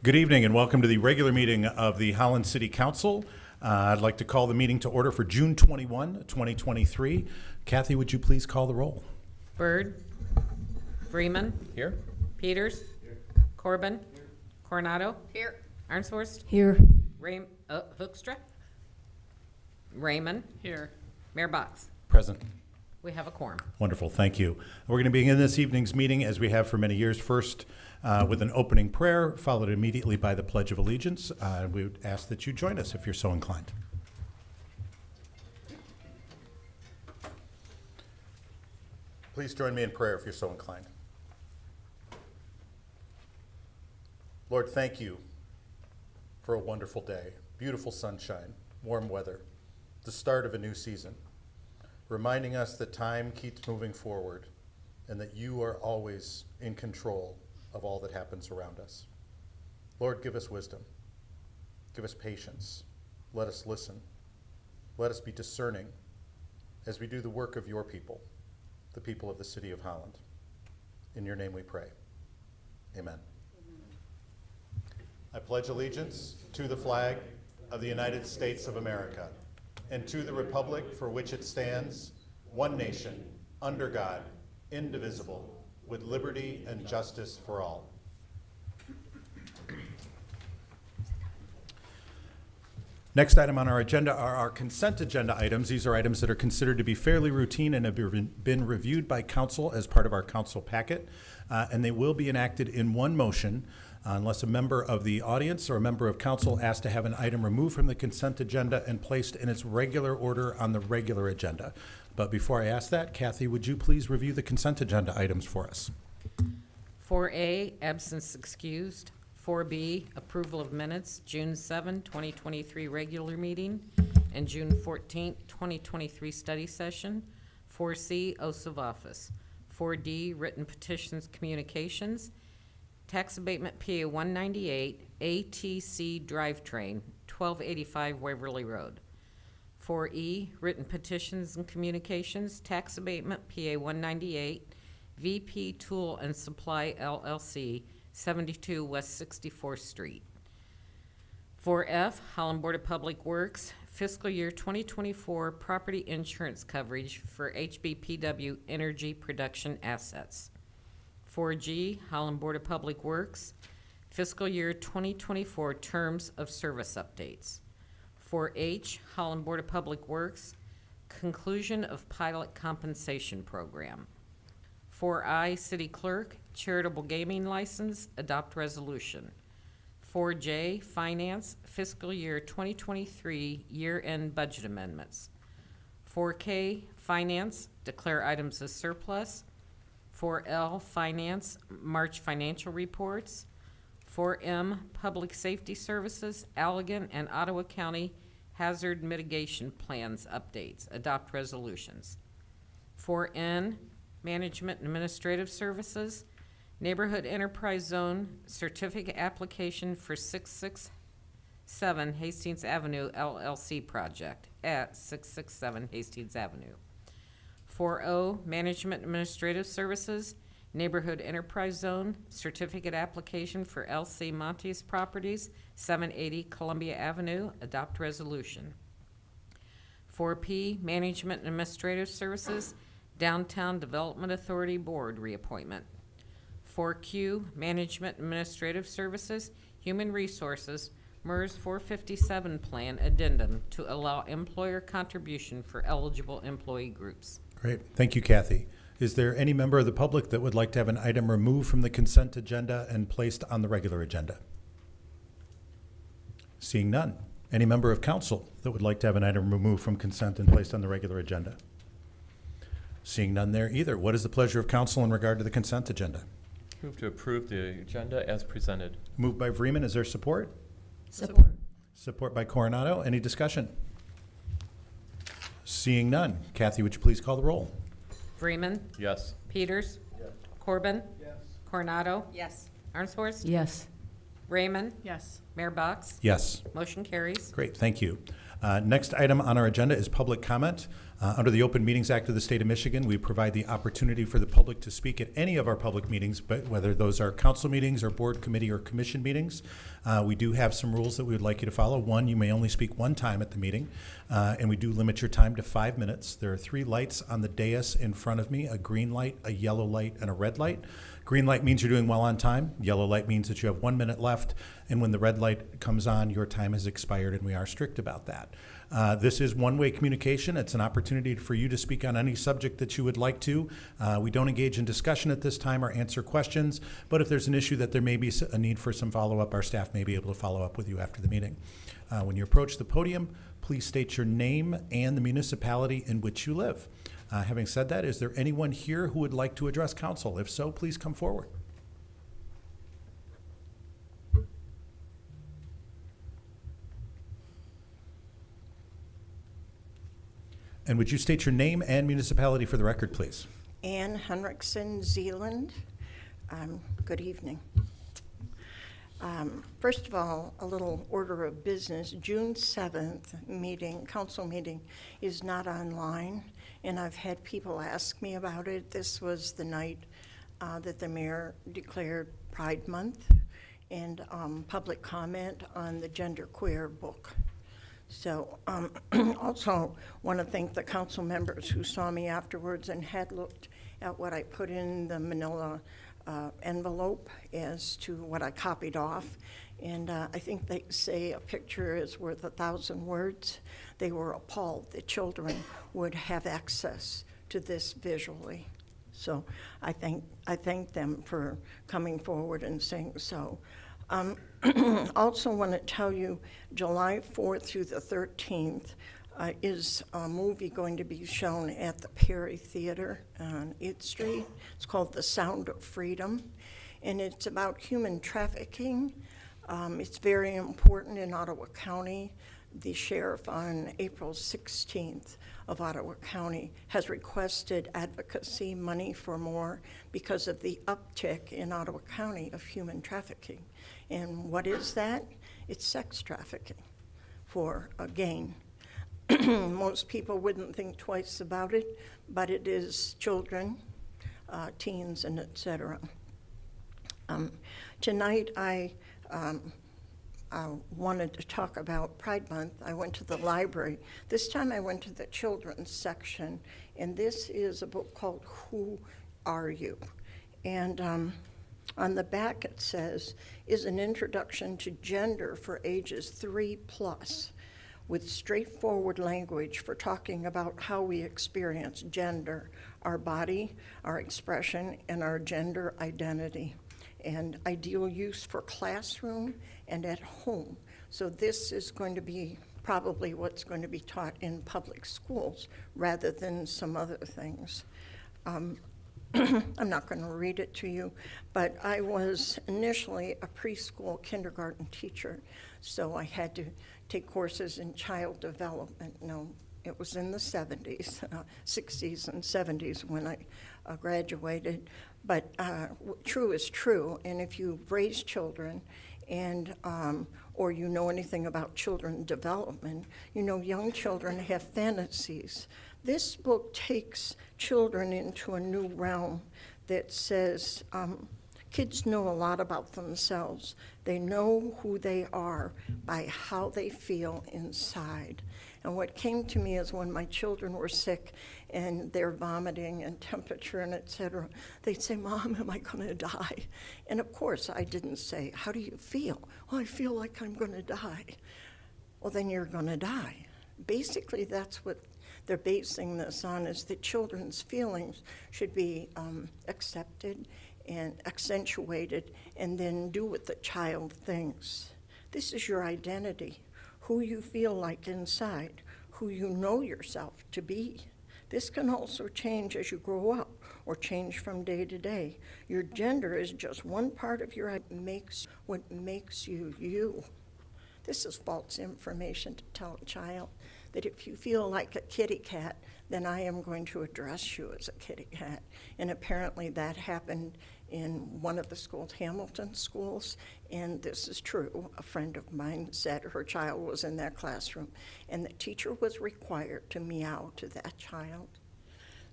Good evening and welcome to the regular meeting of the Holland City Council. I'd like to call the meeting to order for June 21, 2023. Kathy, would you please call the roll? Byrd. Freeman. Here. Peters. Here. Corbin. Here. Coronado. Here. Arnsworst. Here. Hoekstra. Raymond. Here. Mayor Box. Present. We have a quorum. Wonderful, thank you. We're going to begin this evening's meeting as we have for many years. First, with an opening prayer, followed immediately by the Pledge of Allegiance. We would ask that you join us if you're so inclined. Please join me in prayer if you're so inclined. Lord, thank you for a wonderful day, beautiful sunshine, warm weather, the start of a new season, reminding us that time keeps moving forward and that you are always in control of all that happens around us. Lord, give us wisdom. Give us patience. Let us listen. Let us be discerning as we do the work of your people, the people of the city of Holland. In your name we pray. Amen. I pledge allegiance to the flag of the United States of America and to the republic for which it stands, one nation, under God, indivisible, with liberty and justice for all. Next item on our agenda are our consent agenda items. These are items that are considered to be fairly routine and have been reviewed by council as part of our council packet, and they will be enacted in one motion unless a member of the audience or a member of council asks to have an item removed from the consent agenda and placed in its regular order on the regular agenda. But before I ask that, Kathy, would you please review the consent agenda items for us? 4A, absence excused. 4B, approval of minutes, June 7, 2023 regular meeting, and June 14, 2023 study session. 4C, oaths of office. 4D, written petitions communications. Tax abatement PA 198, ATC drivetrain, 1285 Waverly Road. 4E, written petitions and communications, tax abatement PA 198, VP Tool and Supply LLC, 72 West 64th Street. 4F, Holland Board of Public Works, fiscal year 2024 property insurance coverage for HBPW energy production assets. 4G, Holland Board of Public Works, fiscal year 2024 terms of service updates. 4H, Holland Board of Public Works, conclusion of pilot compensation program. 4I, City Clerk, charitable gaming license, adopt resolution. 4J, Finance, fiscal year 2023 year-end budget amendments. 4K, Finance, declare items as surplus. 4L, Finance, March financial reports. 4M, Public Safety Services, Allegan and Ottawa County Hazard Mitigation Plans updates, adopt resolutions. 4N, Management and Administrative Services, Neighborhood Enterprise Zone Certificate Application for 667 Hastings Avenue LLC project at 667 Hastings Avenue. 4O, Management and Administrative Services, Neighborhood Enterprise Zone Certificate Application for LC Montes Properties, 780 Columbia Avenue, adopt resolution. 4P, Management and Administrative Services, Downtown Development Authority Board reappointment. 4Q, Management and Administrative Services, Human Resources, MERS 457 Plan Addendum to allow employer contribution for eligible employee groups. Great. Thank you, Kathy. Is there any member of the public that would like to have an item removed from the consent agenda and placed on the regular agenda? Seeing none. Any member of council that would like to have an item removed from consent and placed on the regular agenda? Seeing none there either. What is the pleasure of council in regard to the consent agenda? Move to approve the agenda as presented. Moved by Vreeman. Is there support? Support. Support by Coronado. Any discussion? Seeing none. Kathy, would you please call the roll? Freeman. Yes. Peters. Yes. Corbin. Yes. Coronado. Yes. Arnsworth. Yes. Raymond. Yes. Mayor Box. Yes. Motion carries. Great, thank you. Next item on our agenda is public comment. Under the Open Meetings Act of the State of Michigan, we provide the opportunity for the public to speak at any of our public meetings, but whether those are council meetings or board, committee, or commission meetings. We do have some rules that we would like you to follow. One, you may only speak one time at the meeting, and we do limit your time to 5 minutes. There are 3 lights on the dais in front of me, a green light, a yellow light, and a red light. Green light means you're doing well on time. Yellow light means that you have 1 minute left, and when the red light comes on, your time has expired, and we are strict about that. This is one-way communication. It's an opportunity for you to speak on any subject that you would like to. We don't engage in discussion at this time or answer questions, but if there's an issue that there may be a need for some follow-up, our staff may be able to follow up with you after the meeting. When you approach the podium, please state your name and the municipality in which you live. Having said that, is there anyone here who would like to address council? If so, please come forward. And would you state your name and municipality for the record, please? Ann Henriksen, Zealand. Good evening. First of all, a little order of business. June 7th meeting, council meeting, is not online, and I've had people ask me about it. This was the night that the mayor declared Pride Month and public comment on the genderqueer book. So also want to thank the council members who saw me afterwards and had looked at what I put in the manila envelope as to what I copied off. And I think they say a picture is worth 1,000 words. They were appalled that children would have access to this visually. So I thank them for coming forward and saying so. Also want to tell you, July 4th through the 13th is a movie going to be shown at the Perry Theater on 8th Street. It's called The Sound of Freedom, and it's about human trafficking. It's very important in Ottawa County. The sheriff on April 16th of Ottawa County has requested advocacy money for more because of the uptick in Ottawa County of human trafficking. And what is that? It's sex trafficking for a gain. Most people wouldn't think twice about it, but it is children, teens, and et cetera. Tonight I wanted to talk about Pride Month. I went to the library. This time I went to the children's section, and this is a book called Who Are You? And on the back it says, is an introduction to gender for ages 3+, with straightforward language for talking about how we experience gender, our body, our expression, and our gender identity, and ideal use for classroom and at home. So this is going to be probably what's going to be taught in public schools rather than some other things. I'm not going to read it to you, but I was initially a preschool kindergarten teacher, so I had to take courses in child development. No, it was in the 70s, 60s and 70s when I graduated, but true is true, and if you've raised children and or you know anything about children development, you know young children have fantasies. This book takes children into a new realm that says kids know a lot about themselves. They know who they are by how they feel inside. And what came to me is when my children were sick and they're vomiting and temperature and et cetera, they'd say, Mom, am I gonna die? And of course I didn't say, how do you feel? Well, I feel like I'm gonna die. Well, then you're gonna die. Basically, that's what they're basing this on, is that children's feelings should be accepted and accentuated, and then do what the child thinks. This is your identity, who you feel like inside, who you know yourself to be. This can also change as you grow up or change from day to day. Your gender is just one part of your what makes you you. This is false information to tell a child that if you feel like a kitty cat, then I am going to address you as a kitty cat. And apparently that happened in one of the schools, Hamilton schools, and this is true. A friend of mine said her child was in that classroom, and the teacher was required to meow to that child.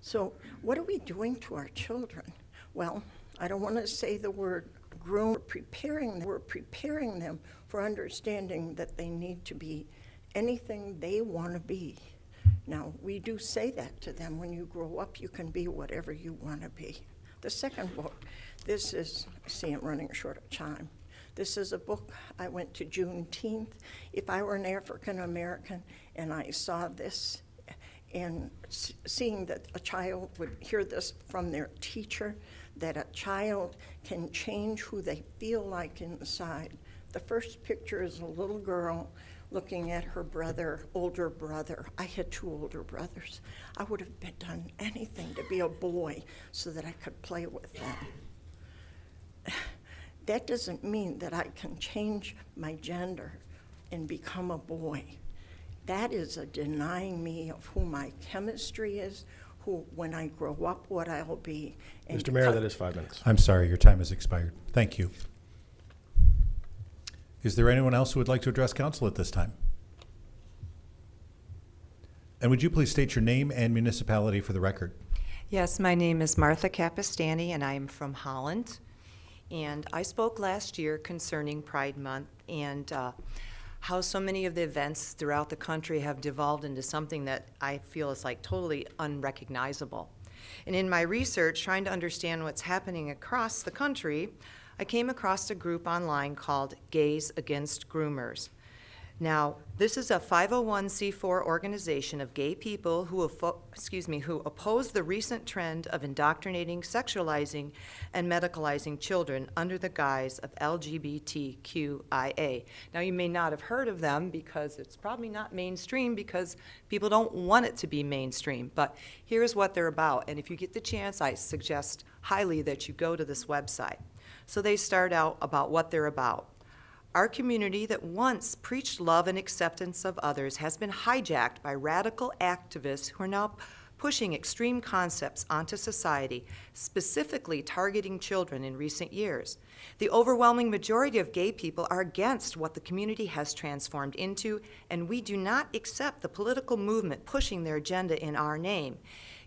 So what are we doing to our children? Well, I don't want to say the word groom. We're preparing them for understanding that they need to be anything they want to be. Now, we do say that to them. When you grow up, you can be whatever you want to be. The second book, this is, I see I'm running short of time. This is a book, I went to Juneteenth. If I were an African American and I saw this, and seeing that a child would hear this from their teacher, that a child can change who they feel like inside. The first picture is a little girl looking at her brother, older brother. I had 2 older brothers. I would have done anything to be a boy so that I could play with them. That doesn't mean that I can change my gender and become a boy. That is a denying me of who my chemistry is, who, when I grow up, what I'll be. And Mr. Mayor, that is 5 minutes. I'm sorry, your time has expired. Thank you. Is there anyone else who would like to address council at this time? And would you please state your name and municipality for the record? Yes, my name is Martha Capistani, and I am from Holland. And I spoke last year concerning Pride Month and how so many of the events throughout the country have devolved into something that I feel is like totally unrecognizable. And in my research, trying to understand what's happening across the country, I came across a group online called Gays Against Groomers. Now, this is a 501c4 organization of gay people who oppose the recent trend of indoctrinating, sexualizing, and medicalizing children under the guise of LGBTQIA. Now, you may not have heard of them because it's probably not mainstream because people don't want it to be mainstream, but here's what they're about. And if you get the chance, I suggest highly that you go to this website. So they start out about what they're about. Our community that once preached love and acceptance of others has been hijacked by radical activists who are now pushing extreme concepts onto society, specifically targeting children in recent years. The overwhelming majority of gay people are against what the community has transformed into, and we do not accept the political movement pushing their agenda in our name.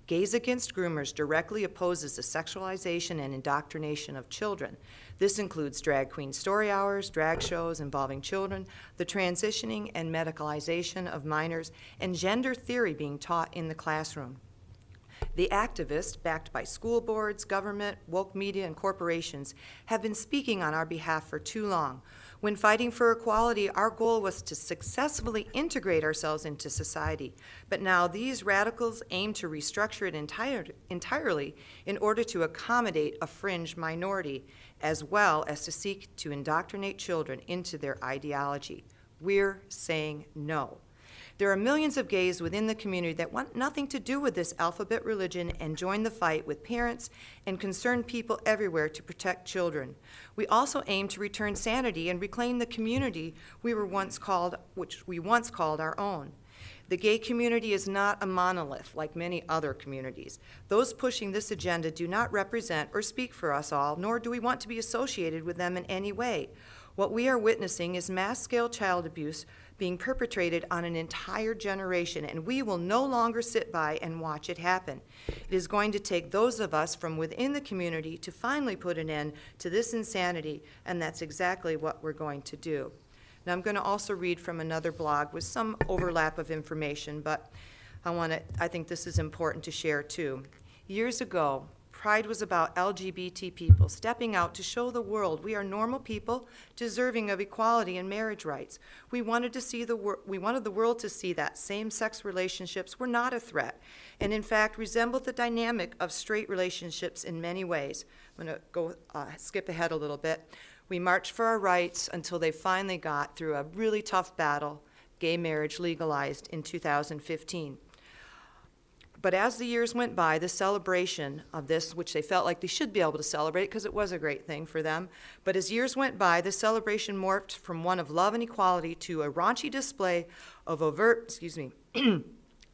Gays Against Groomers directly opposes the sexualization and indoctrination of children. This includes drag queen story hours, drag shows involving children, the transitioning and medicalization of minors, and gender theory being taught in the classroom. The activists, backed by school boards, government, woke media, and corporations, have been speaking on our behalf for too long. When fighting for equality, our goal was to successfully integrate ourselves into society. But now these radicals aim to restructure it entirely in order to accommodate a fringe minority, as well as to seek to indoctrinate children into their ideology. We're saying no. There are millions of gays within the community that want nothing to do with this alphabet religion and join the fight with parents and concerned people everywhere to protect children. We also aim to return sanity and reclaim the community which we once called our own. The gay community is not a monolith like many other communities. Those pushing this agenda do not represent or speak for us all, nor do we want to be associated with them in any way. What we are witnessing is mass-scale child abuse being perpetrated on an entire generation, and we will no longer sit by and watch it happen. It is going to take those of us from within the community to finally put an end to this insanity, and that's exactly what we're going to do. Now, I'm going to also read from another blog with some overlap of information, but I think this is important to share too. Years ago, Pride was about LGBT people stepping out to show the world we are normal people deserving of equality and marriage rights. We wanted the world to see that same-sex relationships were not a threat, and in fact resembled the dynamic of straight relationships in many ways. I'm going to go skip ahead a little bit. We marched for our rights until they finally got through a really tough battle, gay marriage legalized in 2015. But as the years went by, the celebration of this, which they felt like they should be able to celebrate because it was a great thing for them, but as years went by, the celebration morphed from one of love and equality to a raunchy display of overt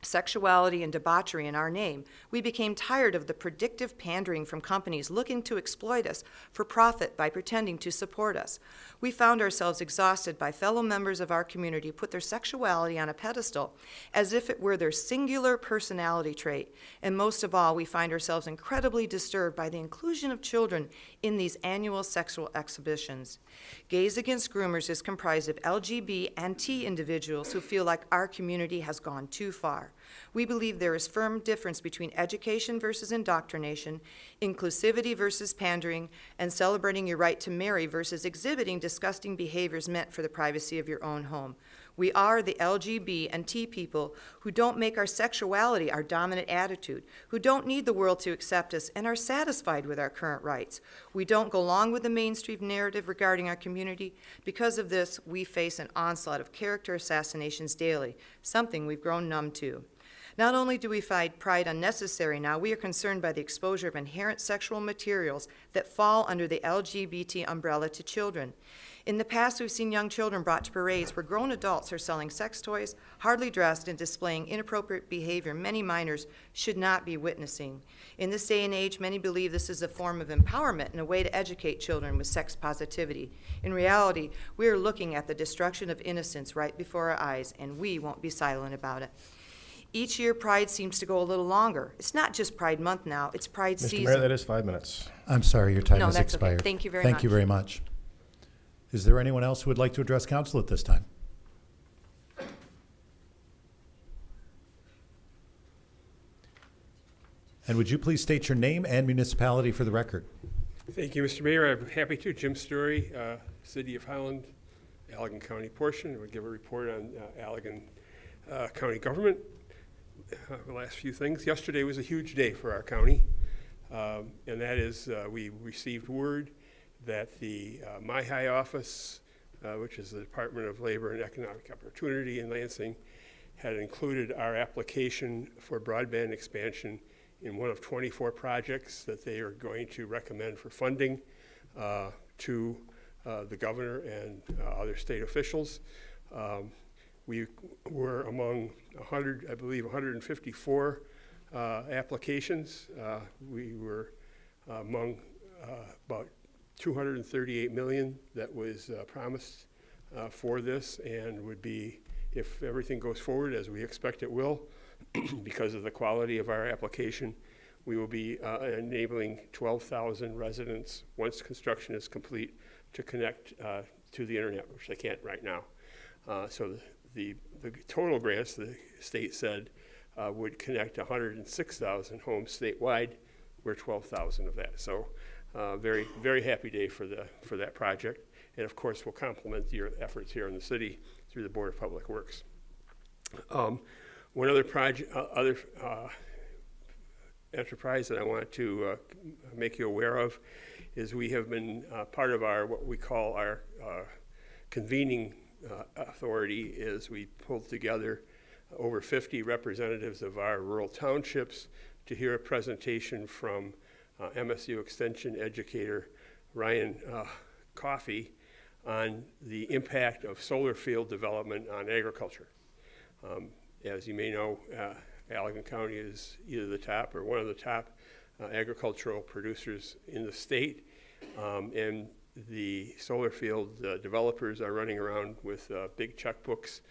sexuality and debauchery in our name. We became tired of the predictive pandering from companies looking to exploit us for profit by pretending to support us. We found ourselves exhausted by fellow members of our community who put their sexuality on a pedestal as if it were their singular personality trait. And most of all, we find ourselves incredibly disturbed by the inclusion of children in these annual sexual exhibitions. Gays Against Groomers is comprised of LGBT and T individuals who feel like our community has gone too far. We believe there is firm difference between education versus indoctrination, inclusivity versus pandering, and celebrating your right to marry versus exhibiting disgusting behaviors meant for the privacy of your own home. We are the LGBT and T people who don't make our sexuality our dominant attitude, who don't need the world to accept us and are satisfied with our current rights. We don't go along with the mainstream narrative regarding our community. Because of this, we face an onslaught of character assassinations daily, something we've grown numb to. Not only do we find pride unnecessary now, we are concerned by the exposure of inherent sexual materials that fall under the LGBT umbrella to children. In the past, we've seen young children brought to parades where grown adults are selling sex toys, hardly dressed, and displaying inappropriate behavior many minors should not be witnessing. In this day and age, many believe this is a form of empowerment and a way to educate children with sex positivity. In reality, we are looking at the destruction of innocence right before our eyes, and we won't be silent about it. Each year, Pride seems to go a little longer. It's not just Pride Month now, it's Pride Mr. season. Mayor, that is 5 minutes. I'm sorry, your time No, has that's okay. expired. Thank you very Thank you much. very much. Is there anyone else who would like to address council at this time? And would you please state your name and municipality for the record? Thank you, Mr. Mayor. I'm happy to. Jim Story, City of Holland, Allegan County portion. I would give a report on Allegan County government. The last few things. Yesterday was a huge day for our county, and that is we received word that the MyHigh office, which is the Department of Labor and Economic Opportunity in Lansing, had included our application for broadband expansion in one of 24 projects that they are going to recommend for funding to the governor and other state officials. We were among 100, I believe 154 applications. We were among about 238 million that was promised for this, and would be, if everything goes forward as we expect it will, because of the quality of our application, we will be enabling 12,000 residents, once construction is complete, to connect to the internet, which they can't right now. So the total grants, the state said, would connect 106,000 homes statewide. We're 12,000 of that. So very, very happy day for that project. And of course, we'll complement your efforts here in the city through the Board of Public Works. One other project, enterprise that I want to make you aware of is we have been part of our, what we call our convening authority, is we pulled together over 50 representatives of our rural townships to hear a presentation from MSU Extension educator Ryan Coffey on the impact of solar field development on agriculture. As you may know, Allegan County is either the top or one of the top agricultural producers in the state, and the solar field developers are running around with big checkbooks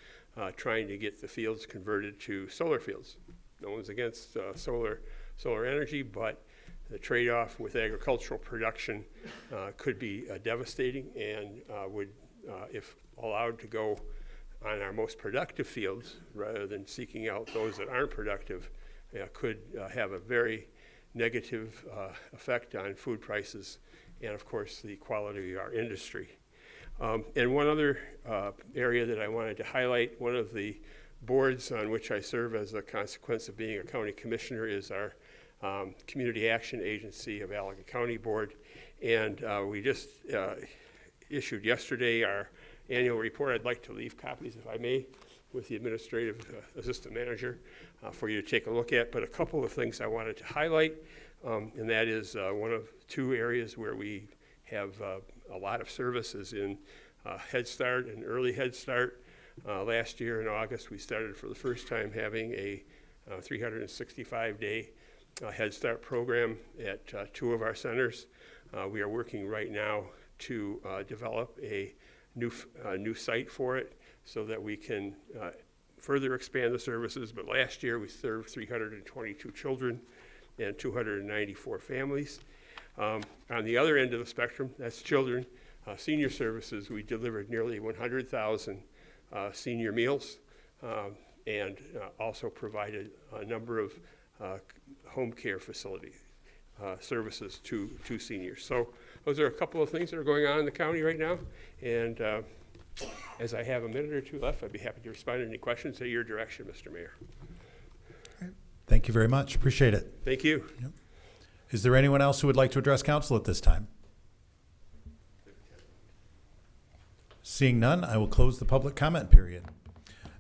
trying to get the fields converted to solar fields. No one's against solar energy, but the trade-off with agricultural production could be devastating, and would, if allowed to go on our most productive fields rather than seeking out those that aren't productive, could have a very negative effect on food prices and, of course, the quality of our industry. And one other area that I wanted to highlight, one of the boards on which I serve as a consequence of being a county commissioner is our Community Action Agency of Allegan County Board. And we just issued yesterday our annual report. I'd like to leave copies, if I may, with the administrative assistant manager for you to take a look at. But a couple of things I wanted to highlight, and that is one of two areas where we have a lot of services in Head Start and early Head Start. Last year in August, we started for the first time having a 365-day Head Start program at 2 of our centers. We are working right now to develop a new site for it so that we can further expand the services. But last year we served 322 children and 294 families. On the other end of the spectrum, that's children, senior services, we delivered nearly 100,000 senior meals and also provided a number of home care facility services to seniors. So those are a couple of things that are going on in the county right now. And as I have a minute or two left, I'd be happy to respond to any questions at your direction, Mr. Mayor. Thank you very much. Appreciate it. Thank you. Yep. Is there anyone else who would like to address council at this time? Seeing none, I will close the public comment period.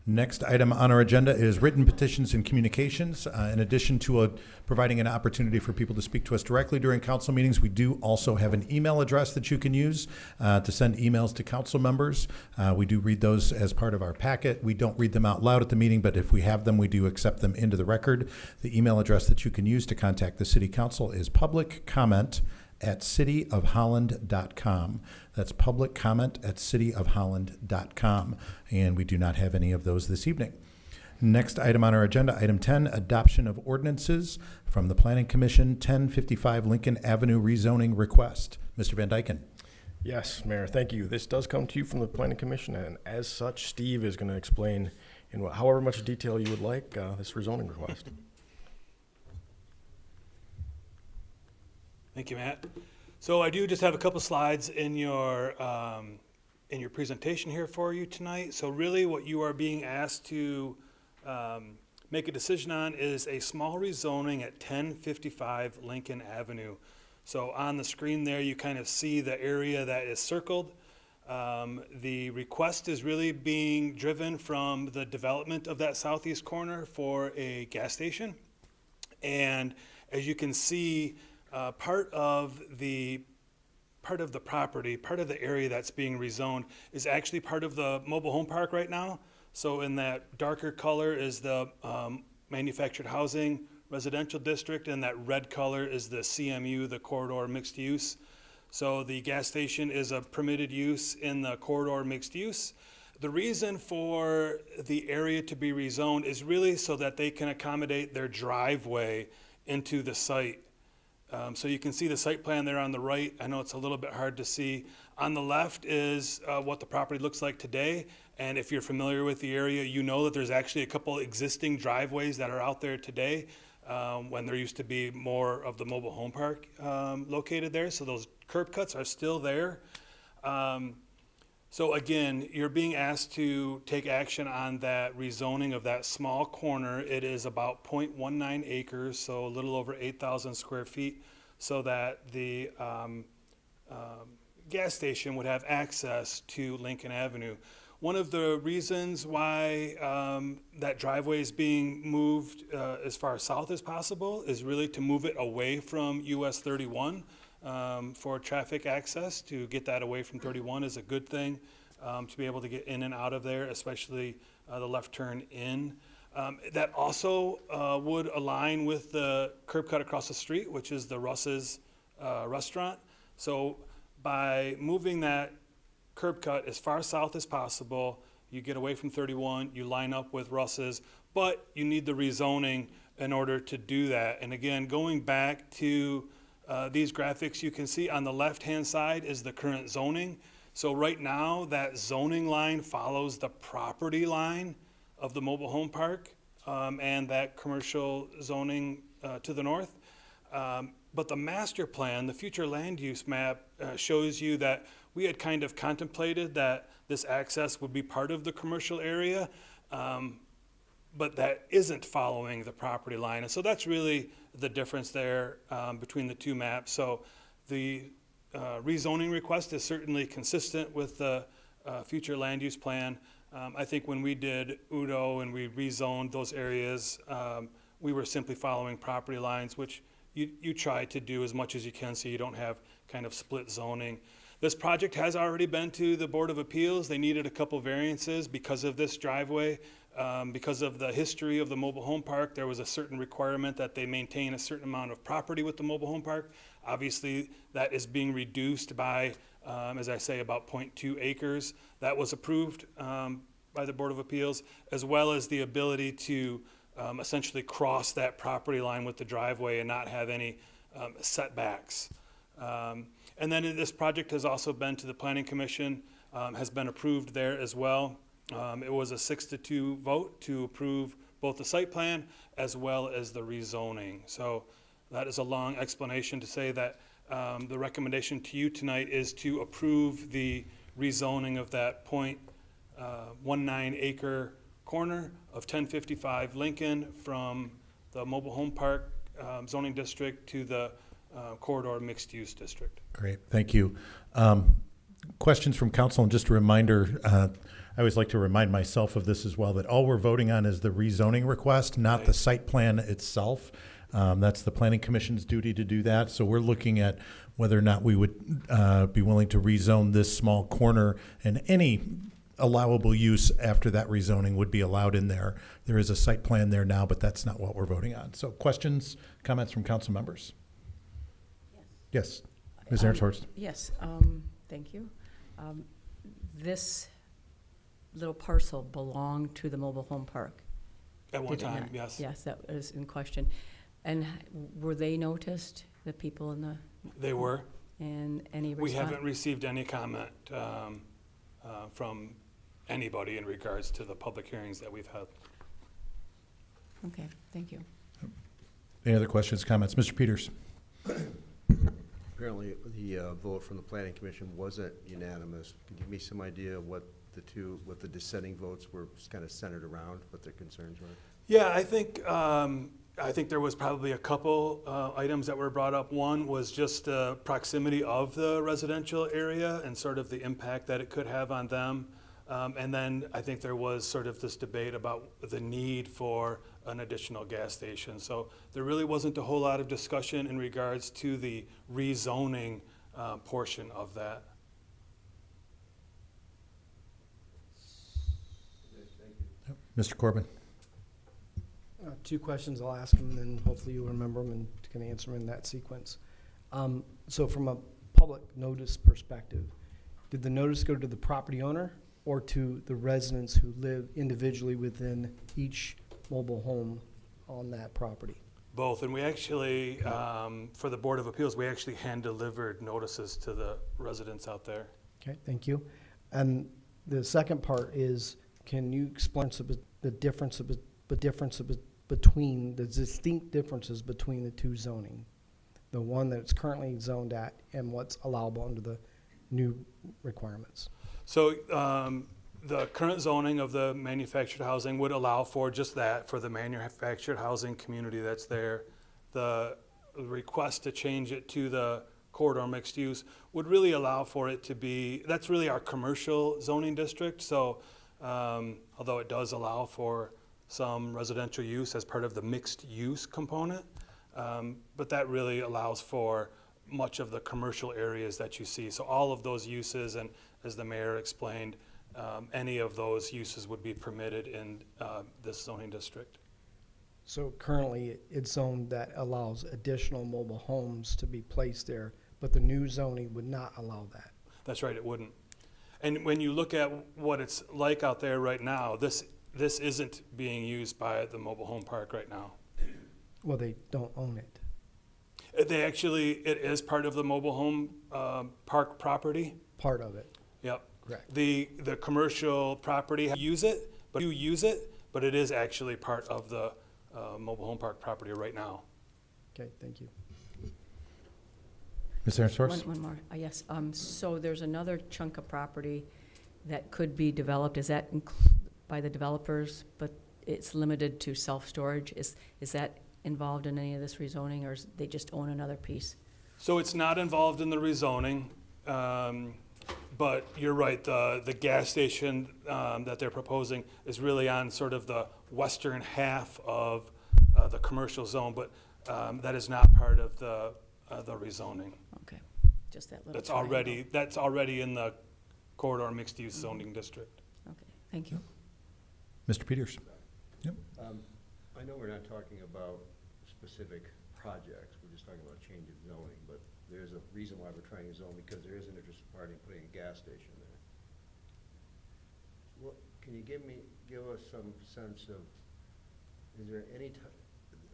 Next item on our agenda is written petitions and communications. In addition to providing an opportunity for people to speak to us directly during council meetings, we do also have an email address that you can use to send emails to council members. We do read those as part of our packet. We don't read them out loud at the meeting, but if we have them, we do accept them into the record. The email address that you can use to contact the city council is publiccomment@cityofholland.com. That's publiccomment@cityofholland.com. And we do not have any of those this evening. Next item on our agenda, item 10, adoption of ordinances from the Planning Commission, 1055 Lincoln Avenue rezoning request. Mr. Van Dyken. Yes, Mayor, thank you. This does come to you from the Planning Commission, and as such, Steve is going to explain in however much detail you would like this rezoning request. Thank you, Matt. So I do just have a couple slides in your presentation here for you tonight. So really what you are being asked to make a decision on is a small rezoning at 1055 Lincoln Avenue. So on the screen there, you kind of see the area that is circled. The request is really being driven from the development of that southeast corner for a gas station. And as you can see, part of the property, part of the area that's being rezoned is actually part of the mobile home park right now. So in that darker color is the manufactured housing residential district, and that red color is the CMU, the corridor mixed use. So the gas station is a permitted use in the corridor mixed use. The reason for the area to be rezoned is really so that they can accommodate their driveway into the site. So you can see the site plan there on the right. I know it's a little bit hard to see. On the left is what the property looks like today. And if you're familiar with the area, you know that there's actually a couple existing driveways that are out there today when there used to be more of the mobile home park located there. So those curb cuts are still there. So again, you're being asked to take action on that rezoning of that small corner. It is about 0.19 acres, so a little over 8,000 square feet, so that the gas station would have access to Lincoln Avenue. One of the reasons why that driveway is being moved as far south as possible is really to move it away from US 31. For traffic access. To get that away from 31 is a good thing, to be able to get in and out of there, especially the left turn in. That also would align with the curb cut across the street, which is the Russ's restaurant. So by moving that curb cut as far south as possible, you get away from 31, you line up with Russ's, but you need the rezoning in order to do that. And again, going back to these graphics, you can see on the left-hand side is the current zoning. So right now, that zoning line follows the property line of the mobile home park and that commercial zoning to the north. But the master plan, the future land use map, shows you that we had kind of contemplated that this access would be part of the commercial area, but that isn't following the property line. And so that's really the difference there between the two maps. So the rezoning request is certainly consistent with the future land use plan. I think when we did Udo and we rezoned those areas, we were simply following property lines, which you try to do as much as you can so you don't have kind of split zoning. This project has already been to the Board of Appeals. They needed a couple variances because of this driveway. Because of the history of the mobile home park, there was a certain requirement that they maintain a certain amount of property with the mobile home park. Obviously, that is being reduced by, as I say, about 0.2 acres. That was approved by the Board of Appeals, as well as the ability to essentially cross that property line with the driveway and not have any setbacks. And then this project has also been to the Planning Commission, has been approved there as well. It was a 6-2 vote to approve both the site plan as well as the rezoning. So that is a long explanation to say that the recommendation to you tonight is to approve the rezoning of that 0.19 acre corner of 1055 Lincoln from the mobile home park zoning district to the corridor mixed use district. Great, thank you. Questions from council, and just a reminder, I always like to remind myself of this as well, that all we're voting on is the rezoning request, not the site plan itself. That's the Planning Commission's duty to do that. So we're looking at whether or not we would be willing to rezone this small corner, and any allowable use after that rezoning would be allowed in there. There is a site plan there now, but that's not what we're voting on. So questions, comments from council members? Yes, Ms. Ernst-Horst. Yes, thank you. This little parcel belonged to the mobile home park? At one Did it time, not? yes. Yes, that was in question. And were they noticed, the people in the, They were. and any We response? haven't received any comment from anybody in regards to the public hearings that we've had. Okay, thank you. Any other questions, comments? Mr. Peters? Apparently, the vote from the Planning Commission wasn't unanimous. Can you give me some idea of what the dissenting votes were kind of centered around, what their concerns were? Yeah, I think there was probably a couple items that were brought up. One was just the proximity of the residential area and sort of the impact that it could have on them. And then I think there was sort of this debate about the need for an additional gas station. So there really wasn't a whole lot of discussion in regards to the rezoning portion of that. Mr. Corbin? Two questions, I'll ask them, and then hopefully you'll remember them and can answer them in that sequence. So from a public notice perspective, did the notice go to the property owner or to the residents who live individually within each mobile home on that property? Both, and we actually, for the Board of Appeals, we actually hand-delivered notices to the residents out there. Okay, thank you. And the second part is, can you explain the differences between the distinct differences between the two zoning, the one that's currently zoned at and what's allowable under the new requirements? So the current zoning of the manufactured housing would allow for just that, for the manufactured housing community that's there. The request to change it to the corridor mixed use would really allow for it to be, that's really our commercial zoning district. So although it does allow for some residential use as part of the mixed use component, but that really allows for much of the commercial areas that you see. So all of those uses, and as the mayor explained, any of those uses would be permitted in this zoning district. So currently, it's zoned that allows additional mobile homes to be placed there, but the new zoning would not allow that. That's right, it wouldn't. And when you look at what it's like out there right now, this isn't being used by the mobile home park right now. Well, they don't own it. They actually, it is part of the mobile home park property. Part of it, Yep. correct. The commercial property, use it, but it is actually part of the mobile home park property right now. Okay, thank you. Ms. Ernst-Horst? One more, yes. So there's another chunk of property that could be developed. Is that by the developers, but it's limited to self-storage? Is that involved in any of this rezoning, or they just own another piece? So it's not involved in the rezoning, but you're right, the gas station that they're proposing is really on sort of the western half of the commercial zone, but that is not part of the rezoning. Okay, Just that little That's triangle. already in the corridor mixed-use zoning district. Okay, thank you. Mr. Peters? Yep. I know we're not talking about specific projects, we're just talking about change of zoning, but there's a reason why we're trying to zone, because there is an interested party in putting a gas station there. What, can you give us some sense of, is there any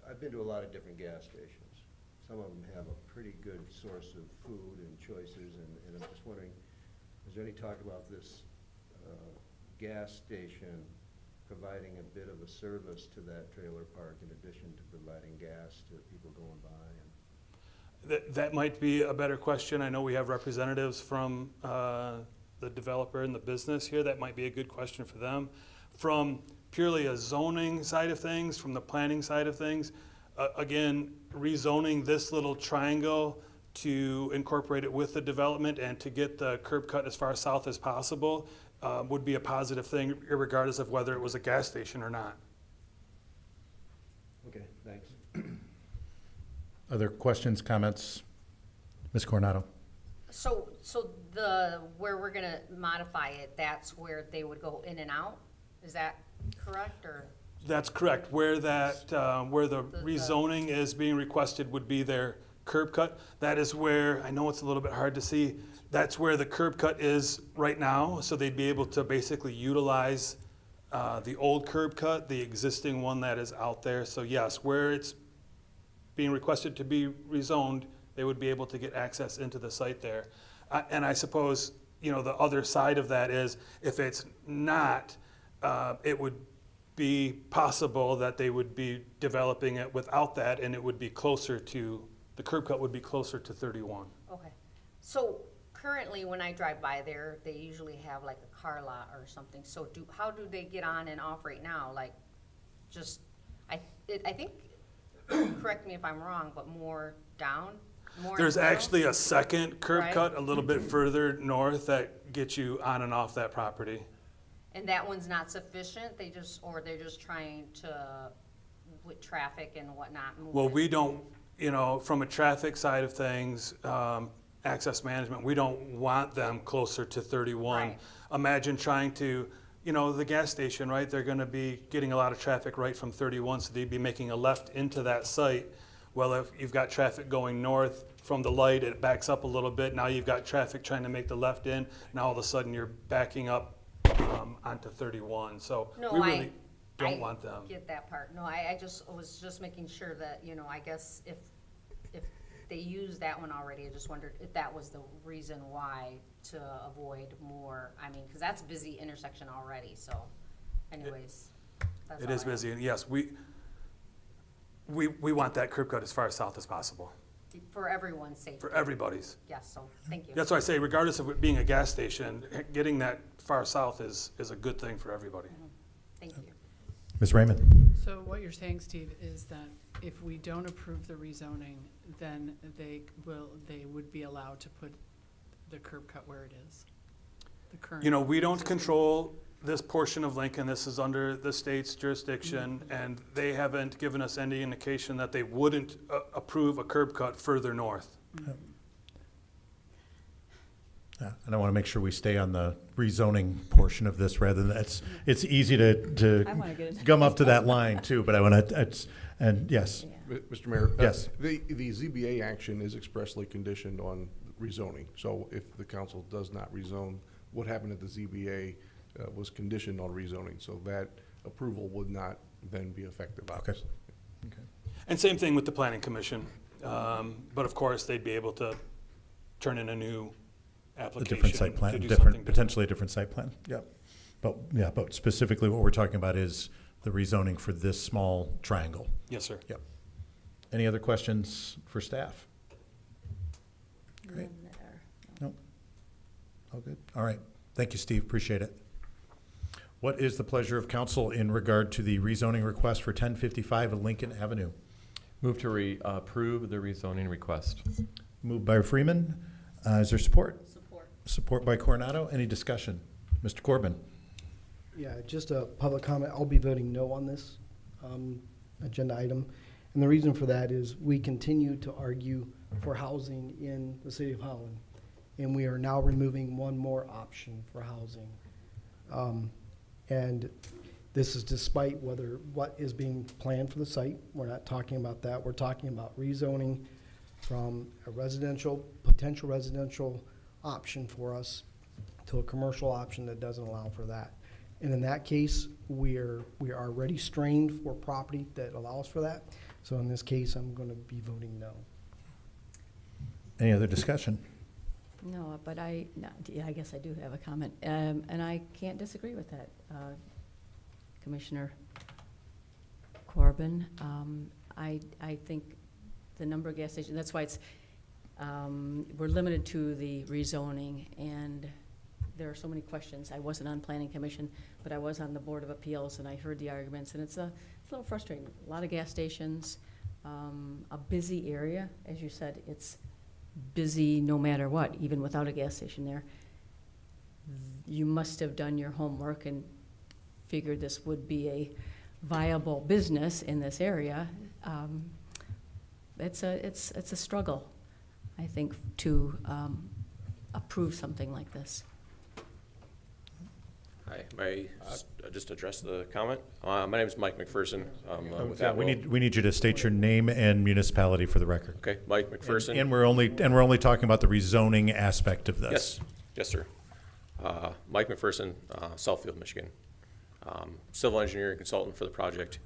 I've been to a lot of different gas stations. Some of them have a pretty good source of food and choices, and I'm just wondering, is there any talk about this gas station providing a bit of a service to that trailer park in addition to providing gas to people going by? That might be a better question. I know we have representatives from the developer and the business here. That might be a good question for them. From purely a zoning side of things, from the planning side of things, again, rezoning this little triangle to incorporate it with the development and to get the curb cut as far south as possible would be a positive thing, regardless of whether it was a gas station or not. Okay, thanks. Other questions, comments? Ms. Coronado? So where we're gonna modify it, that's where they would go in and out? Is that correct, or? That's correct. Where where the rezoning is being requested would be their curb cut. That is where, I know it's a little bit hard to see, that's where the curb cut is right now, so they'd be able to basically utilize the old curb cut, the existing one that is out there. So yes, where it's being requested to be rezoned, they would be able to get access into the site there. And I suppose, the other side of that is, if it's not, it would be possible that they would be developing it without that, and it would be closer to, the curb cut would be closer to 31. Okay. So currently, when I drive by there, they usually have like a car lot or something. So how do they get on and off right now? Like, just, I think, correct me if I'm wrong, but more down? There's middle? actually a second curb Right. cut a little bit further north that gets you on and off that property. And that one's not sufficient? They're just trying to, with traffic and whatnot, move Well, it? we don't, from a traffic side of things, access management, we don't want them closer to 31. Right. Imagine trying to, the gas station, right? They're gonna be getting a lot of traffic right from 31, so they'd be making a left into that site. Well, if you've got traffic going north from the light, it backs up a little bit. Now you've got traffic trying to make the left in. Now all of a sudden you're backing up onto 31. So No, we really don't I want them. get that part. No, I was just making sure that, I guess if they use that one already, I just wondered if that was the reason why, to avoid more, because that's a busy intersection already, so anyways. That's It all is I have. busy, and yes, we want that curb cut as far south as possible, For everyone's safety. for everybody's. Yes, so, thank you. That's why I say, regardless of it being a gas station, getting that far south is a good thing for everybody. Thank you. Ms. Raymond? So what you're saying, Steve, is that if we don't approve the rezoning, then they would be allowed to put the curb cut where it is? The current. We don't control this portion of Lincoln. This is under the state's jurisdiction, and they haven't given us any indication that they wouldn't approve a curb cut further north. Yeah, and I want to make sure we stay on the rezoning portion of this rather than, it's easy to I wanna get it. gum up to that line too, but I want to, and yes. Mr. Mayor? Yes. The ZBA action is expressly conditioned on rezoning. So if the council does not rezone, what happened at the ZBA was conditioned on rezoning. So that approval would not then be effective, obviously. And same thing with the planning commission. But of course, they'd be able to turn in a new A application. different site plan, to do different, something potentially a different site plan, yep. But specifically what we're talking about is the rezoning for this small triangle. Yes, sir. Yep. Any other questions for staff? Great. None that are- Nope. All good. All right. Thank you, Steve. Appreciate it. What is the pleasure of council in regard to the rezoning request for 1055 Lincoln Avenue? Move to approve the rezoning request. Moved by Freeman. Is there support? Support. Support by Coronado. Any discussion? Mr. Corbin? Yeah, just a public comment. I'll be voting no on this agenda item. And the reason for that is we continue to argue for housing in the city of Holland. and we are now removing one more option for housing. And this is despite what is being planned for the site. We're not talking about that. We're talking about rezoning from a potential residential option for us to a commercial option that doesn't allow for that. And in that case, we are already strained for property that allows for that. So in this case, I'm going to be voting no. Any other discussion? No, but I guess I do have a comment, and I can't disagree with that, Commissioner Corbin. I think the number of gas stations, that's why it's, we're limited to the rezoning, and there are so many questions. I wasn't on Planning Commission, but I was on the Board of Appeals, and I heard the arguments, and it's a little frustrating. A lot of gas stations, a busy area, as you said, it's busy no matter what, even without a gas station there. You must have done your homework and figured this would be a viable business in this area. It's a struggle, I think, to approve something like this. Hi, may I just address the comment? My name is Mike McPherson. With Yeah, that, we need you to state your name and municipality for the record. Okay, Mike McPherson. And we're only talking about the rezoning aspect of this. Yes, sir. Mike McPherson, Southfield, Michigan. Civil engineering consultant for the project.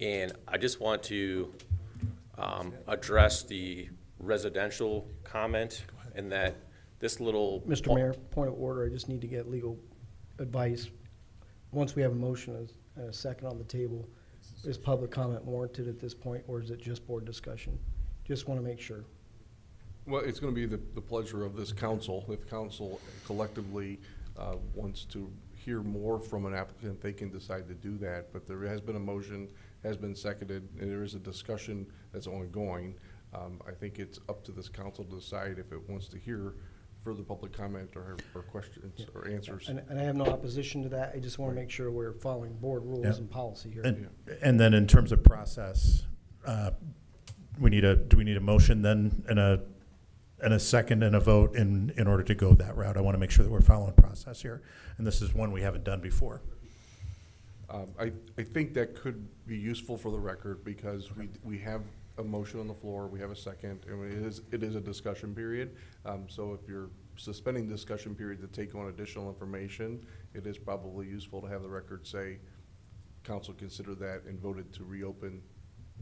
And I just want to address the residential comment in that this little. Mr. Mayor, point of order, I just need to get legal advice. Once we have a motion and a second on the table, is public comment warranted at this point, or is it just board discussion? Just want to make sure. Well, it's going to be the pleasure of this council. If council collectively wants to hear more from an applicant, they can decide to do that. But there has been a motion, has been seconded, and there is a discussion that's ongoing. I think it's up to this council to decide if it wants to hear further public comment or questions or answers. And I have no opposition to that. I just want to make sure we're following board rules and policy here. And then in terms of process, do we need a motion then and a second and a vote in order to go that route? I want to make sure that we're following process here. And this is one we haven't done before. I think that could be useful for the record because we have a motion on the floor, we have a second, and it is a discussion period. So if you're suspending discussion period to take on additional information, it is probably useful to have the record say, council considered that and voted to reopen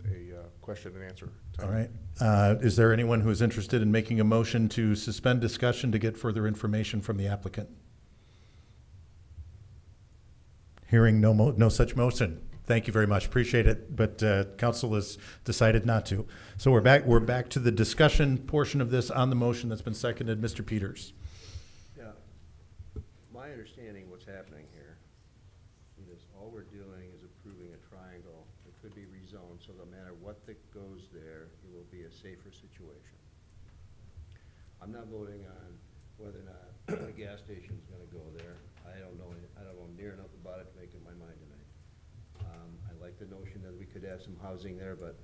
a question and answer time. All right. Is there anyone who is interested in making a motion to suspend discussion to get further information from the applicant? Hearing no such motion. Thank you very much. Appreciate it. But council has decided not to. So we're back to the discussion portion of this on the motion that's been seconded. Mr. Peters. Yeah, my understanding what's happening here is all we're doing is approving a triangle that could be rezoned, so no matter what that goes there, it will be a safer situation. I'm not voting on whether or not a gas station is gonna go there. I don't know near enough about it to make up my mind tonight. I like the notion that we could have some housing there, but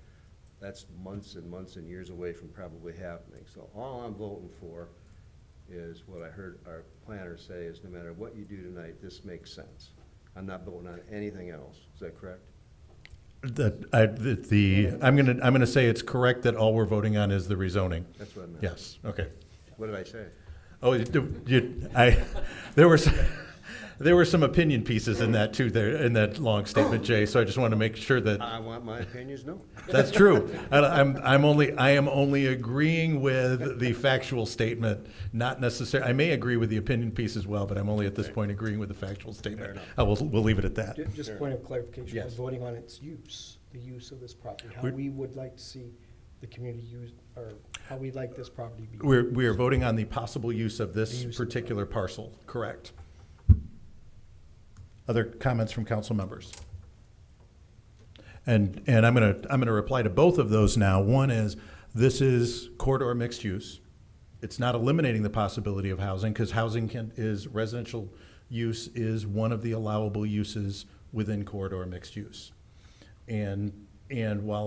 that's months and months and years away from probably happening. So all I'm voting for is what I heard our planner say is no matter what you do tonight, this makes sense. I'm not voting on anything else. Is that correct? I'm gonna say it's correct that all we're voting on is the rezoning. That's what I meant. Yes. Okay. What did I say? Oh, there were some opinion pieces in that too, there in that long statement, Jay. So I just want to make sure that I want my opinions known. that's true. I am only agreeing with the factual statement, not necessarily. I may agree with the opinion piece as well, but I'm only at this point agreeing with the factual statement. We'll leave it at that. Just point of clarification, Yes. we're voting on its use, the use of this property, how we would like to see the community use, or how we'd like this property to be. We are voting on the possible use of this particular parcel. Correct. Other comments from council members? And I'm gonna reply to both of those now. One is, this is corridor mixed use. It's not eliminating the possibility of housing, because residential use is one of the allowable uses within corridor mixed use. And while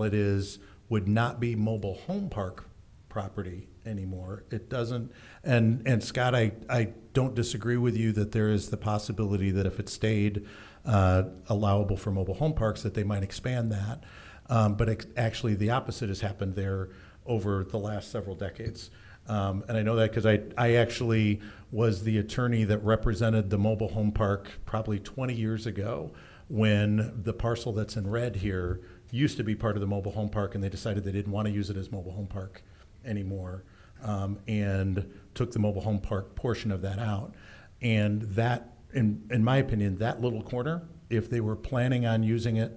would not be mobile home park property anymore. It doesn't, and Scott, I don't disagree with you that there is the possibility that if it stayed allowable for mobile home parks, that they might expand that. But actually, the opposite has happened there over the last several decades. And I know that because I actually was the attorney that represented the mobile home park probably 20 years ago when the parcel that's in red here used to be part of the mobile home park, and they decided they didn't want to use it as mobile home park anymore, and took the mobile home park portion of that out. And that, in my opinion, that little corner, if they were planning on using it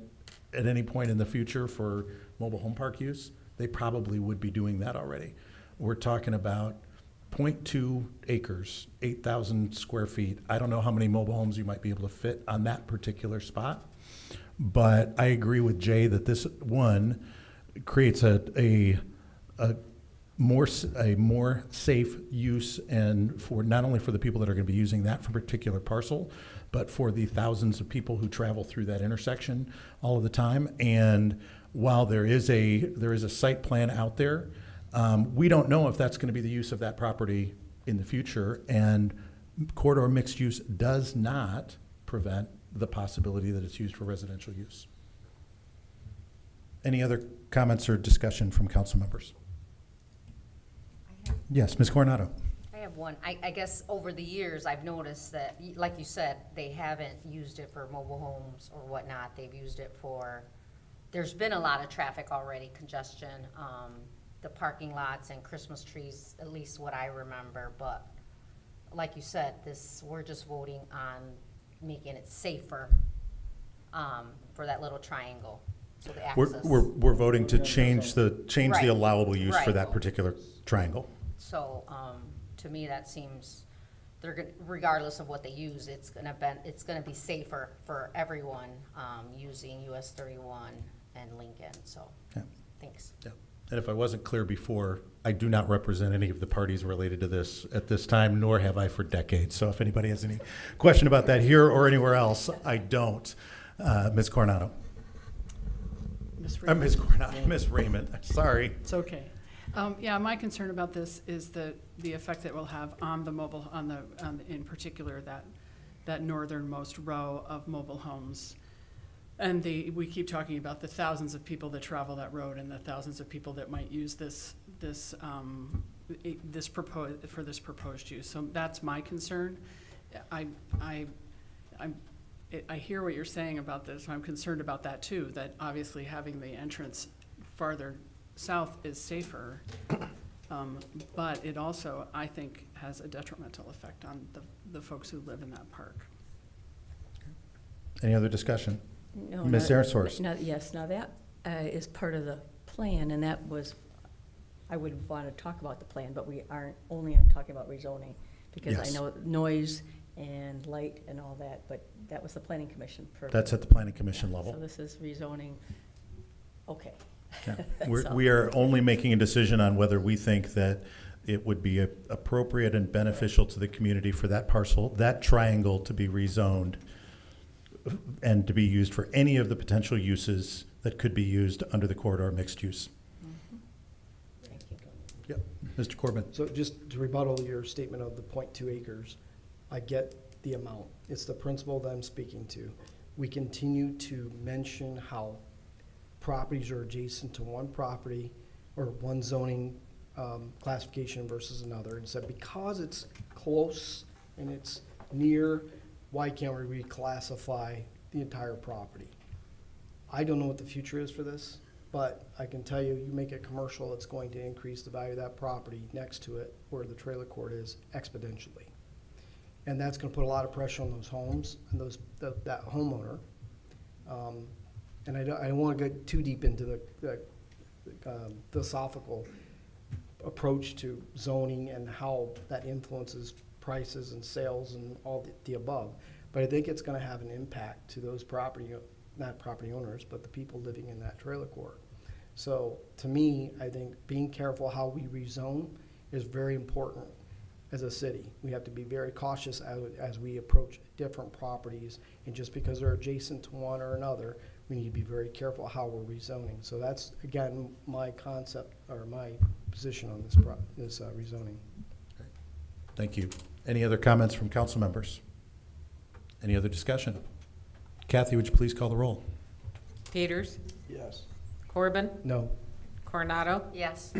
at any point in the future for mobile home park use, they probably would be doing that already. We're talking about 0.2 acres, 8,000 square feet. I don't know how many mobile homes you might be able to fit on that particular spot, but I agree with Jay that this one creates a more safe use, and for not only for the people that are going to be using that for particular parcel, but for the thousands of people who travel through that intersection all of the time. And while there is a site plan out there, we don't know if that's going to be the use of that property in the future, and corridor mixed use does not prevent the possibility that it's used for residential use. Any other comments or discussion from council members? Yes, Ms. Coronado. I have one. I guess over the years, I've noticed that, like you said, they haven't used it for mobile homes or whatnot. They've used it for, there's been a lot of traffic already, congestion, the parking lots and Christmas trees, at least what I remember. But like you said, we're just voting on making it safer for that little triangle. So the access. We're voting to change the Right. allowable use for Right. that particular triangle. So, to me, that seems, regardless of what they use, it's gonna be safer for everyone, using US 31 and Lincoln, so, Yeah. thanks. Yeah. And if I wasn't clear before, I do not represent any of the parties related to this at this time, nor have I for decades. So if anybody has any question about that here or anywhere else, I don't. Ms. Coronado. Ms. Coronado, Ms. Raymond, sorry. It's okay. Yeah, my concern about this is the effect it will have on the mobile, in particular, that northernmost row of mobile homes. And we keep talking about the thousands of people that travel that road and the thousands of people that might use this proposed use. So that's my concern. I hear what you're saying about this. I'm concerned about that too, that obviously having the entrance farther south is safer, but it also, I think, has a detrimental effect on the folks who live in that park. Any other discussion? No, Ms. Sarasors. Yes, now that is part of the plan, and that was, I would want to talk about the plan, but we aren't only talking about rezoning, because Yes. I know noise and light and all that, but that was the planning commission. That's at the planning commission level. So this is rezoning, okay. Yeah. So- We are only making a decision on whether we think that it would be appropriate and beneficial to the community for that parcel, that triangle, to be rezoned and to be used for any of the potential uses that could be used under the corridor mixed use. Thank you. Yep. Mr. Corbin. So just to rebuttal your statement of the 0.2 acres, I get the amount. It's the principle that I'm speaking to. We continue to mention how properties are adjacent to one property or one zoning classification versus another, and said because it's close and it's near, why can't we reclassify the entire property? I don't know what the future is for this, but I can tell you, you make it commercial, it's going to increase the value of that property next to it where the trailer court is exponentially. And that's gonna put a lot of pressure on those homes and that homeowner. And I don't wanna get too deep into the philosophical approach to zoning and how that influences prices and sales and all the above. But I think it's gonna have an impact to those not property owners, but the people living in that trailer court. So to me, I think being careful how we rezone is very important as a city. We have to be very cautious as we approach different properties, and just because they're adjacent to one or another, we need to be very careful how we're rezoning. So that's, again, my concept, or my position on this rezoning. Thank you. Any other comments from council members? Any other discussion? Kathy, would you please call the roll? Peters, Yes. Corbin, No. Coronado, Yes.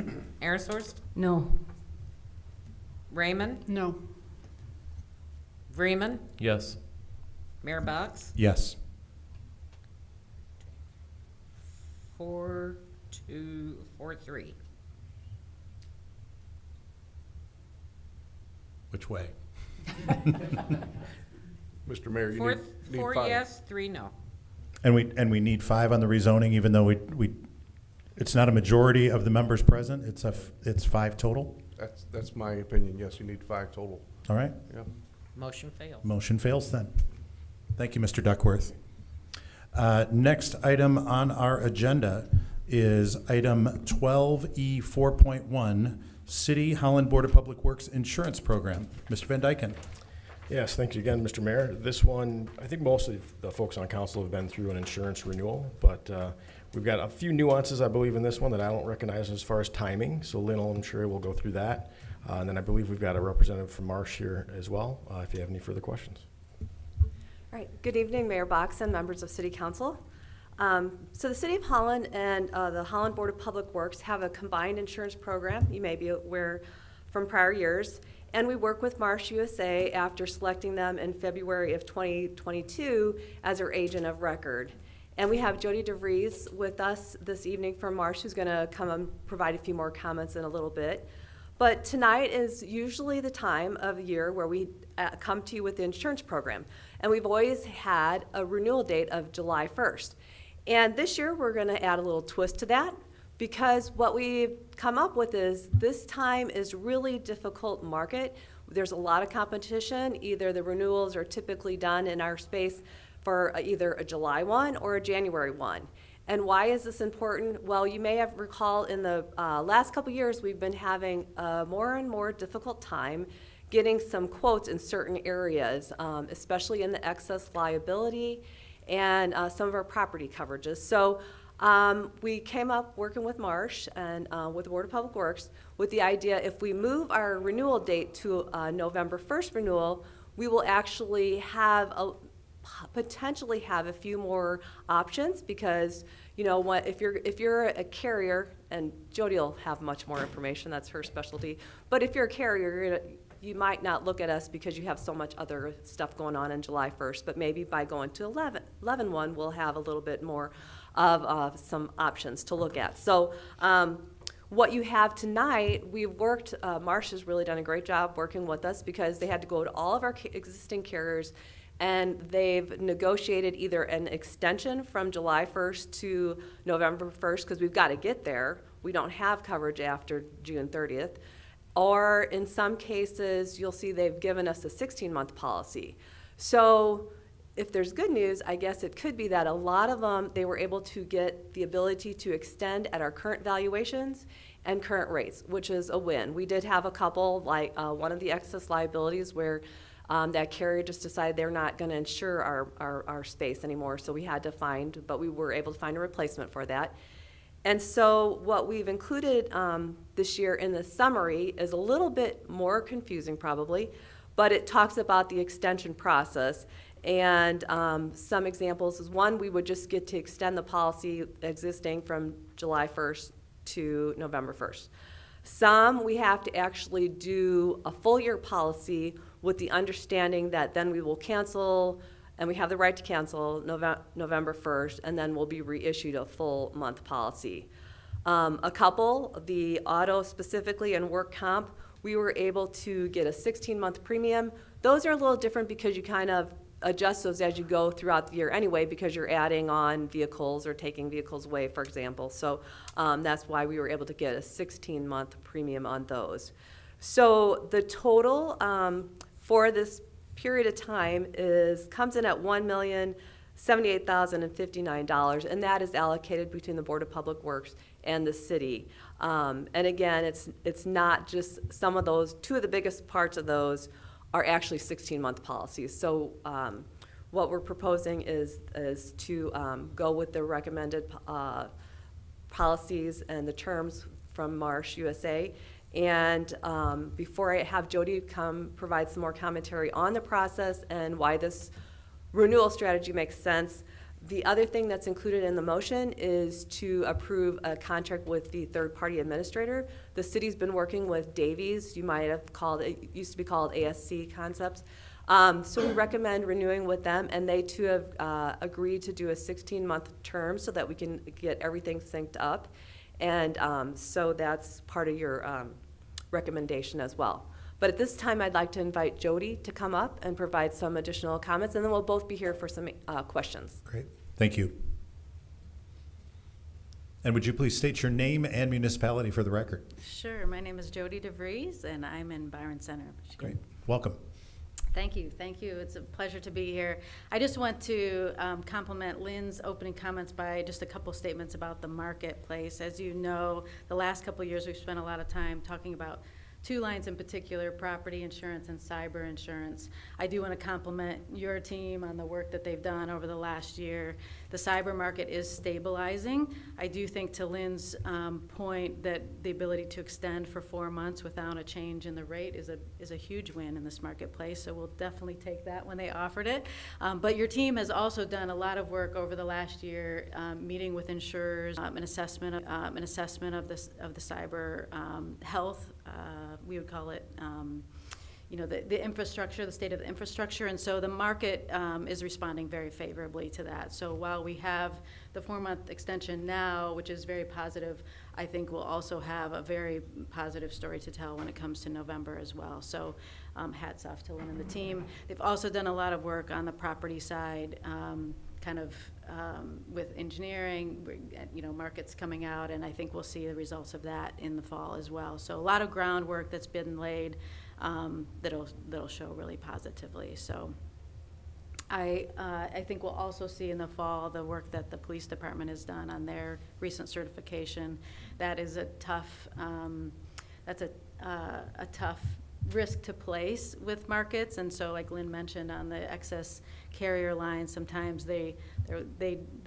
Airsource, No. Raymond, No. Vreeman, Yes. Mayor Box. Yes. 4-2-4-3. Which way? Mr. Mayor, you Four, need four five. yes, 3 no. And we need 5 on the rezoning, even though it's not a majority of the members present, it's 5 total? That's my opinion, yes, you need 5 total. All right, Yeah. Motion fails. motion fails then. Thank you, Mr. Duckworth. Next item on our agenda is item 12E 4.1, City Holland Board of Public Works Insurance Program. Mr. Van Dyken. Yes, thank you again, Mr. Mayor. This one, I think most of the folks on council have been through an insurance renewal, but we've got a few nuances, I believe, in this one that I don't recognize as far as timing. So Lynn, I'm sure, will go through that. And then I believe we've got a representative from Marsh here as well, if you have any further questions. All right, good evening, Mayor Box and members of City Council. So the City of Holland and the Holland Board of Public Works have a combined insurance program, you may be aware from prior years, and we work with Marsh USA after selecting them in February of 2022 as our agent of record. And we have Jody DeVries with us this evening from Marsh, who's going to come and provide a few more comments in a little bit. But tonight is usually the time of year where we come to you with the insurance program. And we've always had a renewal date of July 1st. And this year we're going to add a little twist to that, because what we've come up with is this time is really difficult market. There's a lot of competition. Either the renewals are typically done in our space for either a July 1 or a January 1. And why is this important? Well, you may have recall in the last couple years, we've been having a more and more difficult time getting some quotes in certain areas, especially in the excess liability and some of our property coverages. So we came up working with Marsh and with the Board of Public Works with the idea if we move our renewal date to November 1st renewal, we will actually have potentially have a few more options, because you know what, if you're a carrier, and Jody will have much more information, that's her specialty, but if you're a carrier, you might not look at us because you have so much other stuff going on July 1st, but maybe by going to 11/1 we'll have a little bit more of some options to look at. So what you have tonight, we've worked, Marsh has really done a great job working with us, because they had to go to all of our existing carriers, and they've negotiated either an extension from July 1st to November 1st, because we've got to get there. We don't have coverage after June 30th. Or in some cases, you'll see they've given us a 16-month policy. So if there's good news, I guess it could be that a lot of them, they were able to get the ability to extend at our current valuations and current rates, which is a win. We did have a couple, like one of the excess liabilities where that carrier just decided they're not going to insure our space anymore, so we had to find, but we were able to find a replacement for that. And so what we've included this year in the summary is a little bit more confusing probably, but it talks about the extension process. And some examples is, one, we would just get to extend the policy existing from July 1st to November 1st. Some, we have to actually do a full year policy with the understanding that then we will cancel, and we have the right to cancel November 1st, and then we'll be reissued a full month policy. A couple, the auto specifically and work comp, we were able to get a 16-month premium. Those are a little different because you kind of adjust those as you go throughout the year anyway, because you're adding on vehicles or taking vehicles away, for example. So that's why we were able to get a 16-month premium on those. So the total for this period of time comes in at $1,078,059, and that is allocated between the Board of Public Works and the city. And again, it's not just some of those. Two of the biggest parts of those are actually 16-month policies. So what we're proposing is to go with the recommended policies and the terms from Marsh USA. And before I have Jody come provide some more commentary on the process and why this renewal strategy makes sense, the other thing that's included in the motion is to approve a contract with the third-party administrator. The city's been working with Davies. You might have called it used to be called ASC Concepts. So we recommend renewing with them, and they too have agreed to do a 16-month term so that we can get everything synced up. And so that's part of your recommendation as well. But at this time, I'd like to invite Jody to come up and provide some additional comments, and then we'll both be here for some questions. Great, thank you. And would you please state your name and municipality for the record? Sure, my name is Jody DeVries, and I'm in Byron Center, Michigan. Great, welcome. Thank you, thank you. It's a pleasure to be here. I just want to compliment Lynn's opening comments by just a couple statements about the marketplace. As you know, the last couple of years we've spent a lot of time talking about two lines in particular, property insurance and cyber insurance. I do want to compliment your team on the work that they've done over the last year. The cyber market is stabilizing. I do think, to Lynn's point, that the ability to extend for 4 months without a change in the rate is a huge win in this marketplace, so we'll definitely take that when they offered it. But your team has also done a lot of work over the last year, meeting with insurers, an assessment of the cyber health. We would call it, the infrastructure, the state of the infrastructure, and so the market is responding very favorably to that. So while we have the 4-month extension now, which is very positive, I think we'll also have a very positive story to tell when it comes to November as well. So hats off to Lynn and the team. They've also done a lot of work on the property side, with engineering, markets coming out, and I think we'll see the results of that in the fall as well. So a lot of groundwork that's been laid that'll show really positively. So I think we'll also see in the fall the work that the police department has done on their recent certification. That is a tough, a tough risk to place with markets, and so like Lynn mentioned on the excess carrier line, sometimes they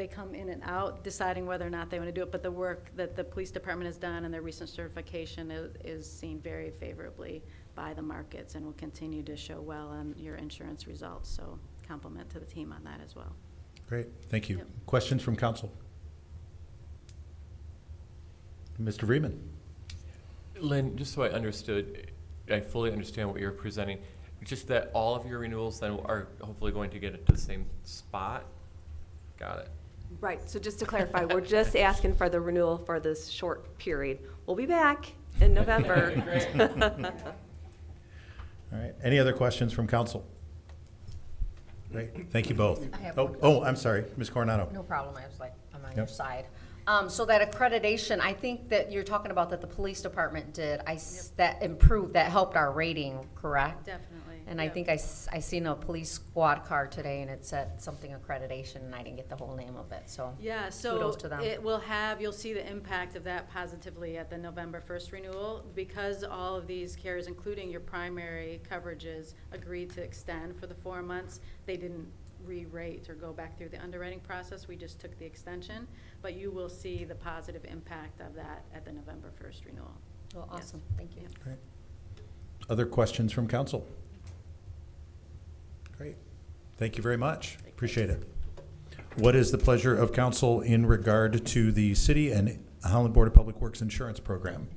come in and out deciding whether or not they want to do it, but the work that the police department has done and their recent certification is seen very favorably by the markets and will continue to show well on your insurance results, so compliment to the team on that as well. Great, thank you. Yep. Questions from council? Mr. Vreeman. Lynn, just so I fully understand what you're presenting, just that all of your renewals then are hopefully going to get it to the same spot? Got it. Right, so just to clarify, we're just asking for the renewal for this short period. We'll be back in November. All right, any other questions from council? Great, thank you both. I have Oh, I'm sorry, Ms. Coronado. No problem, I was like, I'm on Yep. your side. So that accreditation, I think that you're talking about that the police department did, that improved, that helped our rating, correct? Definitely. And I think I seen a police squad car today and it said something accreditation and I didn't get the whole name of it, so. Yeah, so kudos to them. you'll see the impact of that positively at the November 1st renewal, because all of these carriers, including your primary coverages, agreed to extend for the 4 months. They didn't re-rate or go back through the underwriting process. We just took the extension, but you will see the positive impact of that at the November 1st renewal. Well, Yes. awesome, thank you. Great. Other questions from council? Great, thank you very much, appreciate it. What is the pleasure of council in regard to the city and Holland Board of Public Works Insurance Program?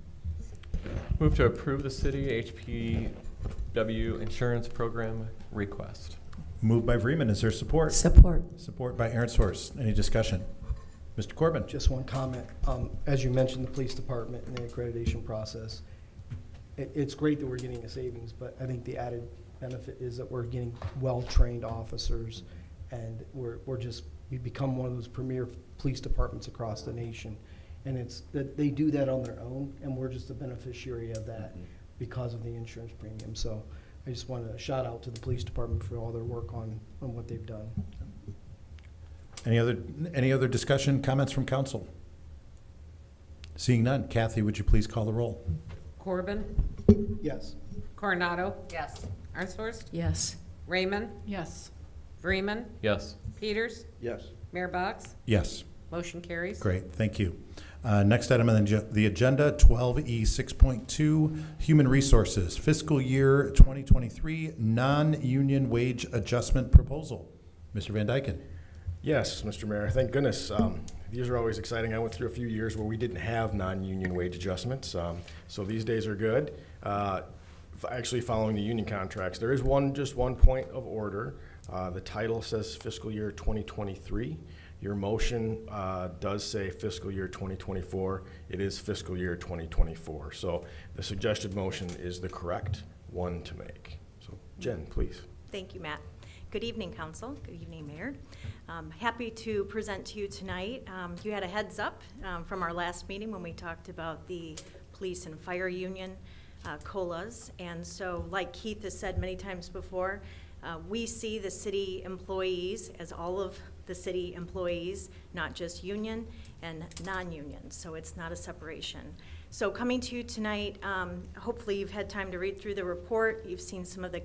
Move to approve the city HPW insurance program request. Moved by Vreeman, is there support? Support. Support by Ernst Horst, any discussion? Mr. Corbin? Just one comment. As you mentioned, the police department and the accreditation process, it's great that we're getting a savings, but I think the added benefit is that we're getting well-trained officers, and we've become one of those premier police departments across the nation. And it's that they do that on their own, and we're just the beneficiary of that because of the insurance premium. So I just want to shout out to the police department for all their work on what they've done. Any other discussion, comments from council? Seeing none, Kathy, would you please call the roll? Corbin, Yes. Coronado, Yes. Arnshorst, Yes. Raymond, Yes. Vreeman, Yes. Peters, Yes. Mayor Box. Yes. Motion carries. Great, thank you. Next item on the agenda, 12E 6.2, Human Resources, Fiscal Year 2023 Non-Union Wage Adjustment Proposal. Mr. Van Dyken. Yes, Mr. Mayor, thank goodness. These are always exciting. I went through a few years where we didn't have non-union wage adjustments, so these days are good. Actually following the union contracts, there is just one point of order. The title says fiscal year 2023. Your motion does say fiscal year 2024. It is fiscal year 2024. So the suggested motion is the correct one to make. So Jen, please. Thank you, Matt. Good evening, Council. Good evening, Mayor. Happy to present to you tonight. You had a heads up from our last meeting when we talked about the police and fire union COLAs. And so, like Keith has said many times before, we see the city employees as all of the city employees, not just union and non-union. So it's not a separation. So coming to you tonight, hopefully you've had time to read through the report. You've seen some of the